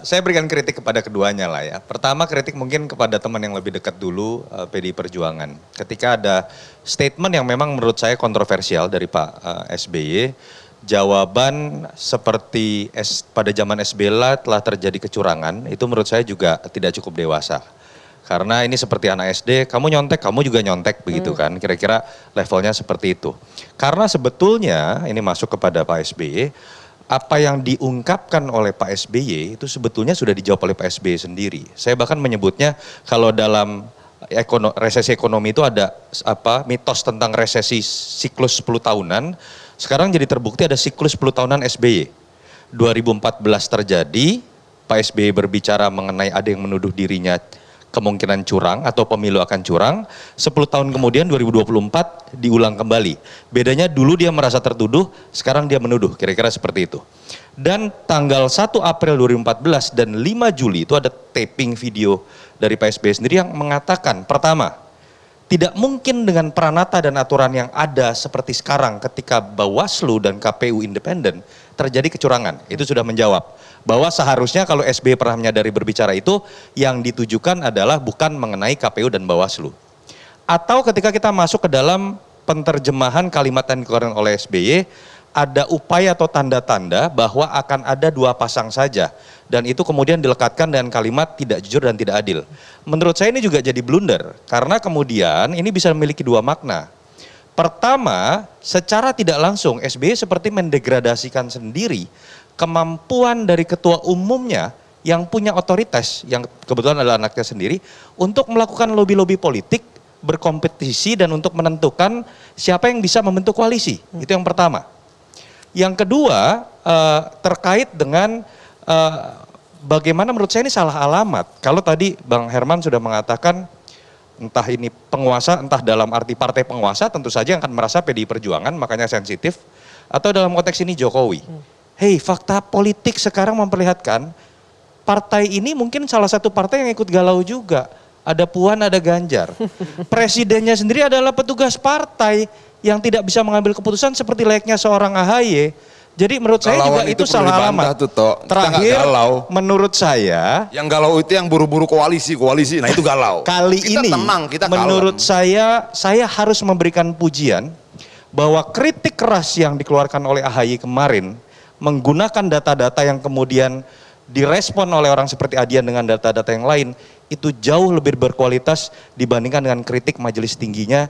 Saya berikan kritik kepada keduanya lah ya. Pertama kritik mungkin kepada teman yang lebih dekat dulu, PDI Perjuangan. Ketika ada statement yang memang menurut saya kontroversial dari Pak SBY, jawaban seperti pada zaman SBY lah telah terjadi kecurangan, itu menurut saya juga tidak cukup dewasa. Karena ini seperti anak SD, kamu nyontek, kamu juga nyontek begitu kan, kira-kira levelnya seperti itu. Karena sebetulnya ini masuk kepada Pak SBY, apa yang diungkapkan oleh Pak SBY itu sebetulnya sudah dijawab oleh Pak SBY sendiri. Saya bahkan menyebutnya kalau dalam resesi ekonomi itu ada mitos tentang resesi siklus 10 tahunan, sekarang jadi terbukti ada siklus 10 tahunan SBY. 2014 terjadi, Pak SBY berbicara mengenai ada yang menuduh dirinya kemungkinan curang atau pemilu akan curang, 10 tahun kemudian 2024 diulang kembali. Bedanya dulu dia merasa tertuduh, sekarang dia menuduh, kira-kira seperti itu. Dan tanggal 1 April 2014 dan 5 Juli itu ada taping video dari Pak SBY sendiri yang mengatakan, pertama, tidak mungkin dengan peranata dan aturan yang ada seperti sekarang ketika Bawaslu dan KPU independen terjadi kecurangan. Itu sudah menjawab bahwa seharusnya kalau SBY pernah menyadari berbicara itu yang ditujukan adalah bukan mengenai KPU dan Bawaslu. Atau ketika kita masuk ke dalam penerjemahan kalimat yang dikeluarkan oleh SBY, ada upaya atau tanda-tanda bahwa akan ada dua pasang saja. Dan itu kemudian dilekatkan dengan kalimat tidak jujur dan tidak adil. Menurut saya ini juga jadi blunder, karena kemudian ini bisa memiliki dua makna. Pertama, secara tidak langsung SBY seperti mendegradasikan sendiri kemampuan dari ketua umumnya yang punya otoritas, yang kebetulan adalah anaknya sendiri, untuk melakukan lobby-lobby politik, berkompetisi dan untuk menentukan siapa yang bisa membentuk koalisi. Itu yang pertama. Yang kedua, terkait dengan bagaimana menurut saya ini salah alamat. Kalau tadi Bang Herman sudah mengatakan entah ini penguasa, entah dalam arti partai penguasa, tentu saja yang akan merasa PDI Perjuangan makanya sensitif, atau dalam konteks ini Jokowi. Hei, fakta politik sekarang memperlihatkan partai ini mungkin salah satu partai yang ikut galau juga. Ada Puan, ada Ganjar. Presidennya sendiri adalah petugas partai yang tidak bisa mengambil keputusan seperti layaknya seorang AHY. Jadi menurut saya juga itu salah alamat. Terakhir, menurut saya, yang galau itu yang buru-buru koalisi, nah itu galau. Kali kita ini, tenang, kita menurut saya harus memberikan pujian bahwa kritik keras yang dikeluarkan oleh AHY kemarin menggunakan data-data yang kemudian direspon oleh orang seperti Adian dengan data-data yang lain, itu jauh lebih berkualitas dibandingkan dengan kritik majelis tingginya.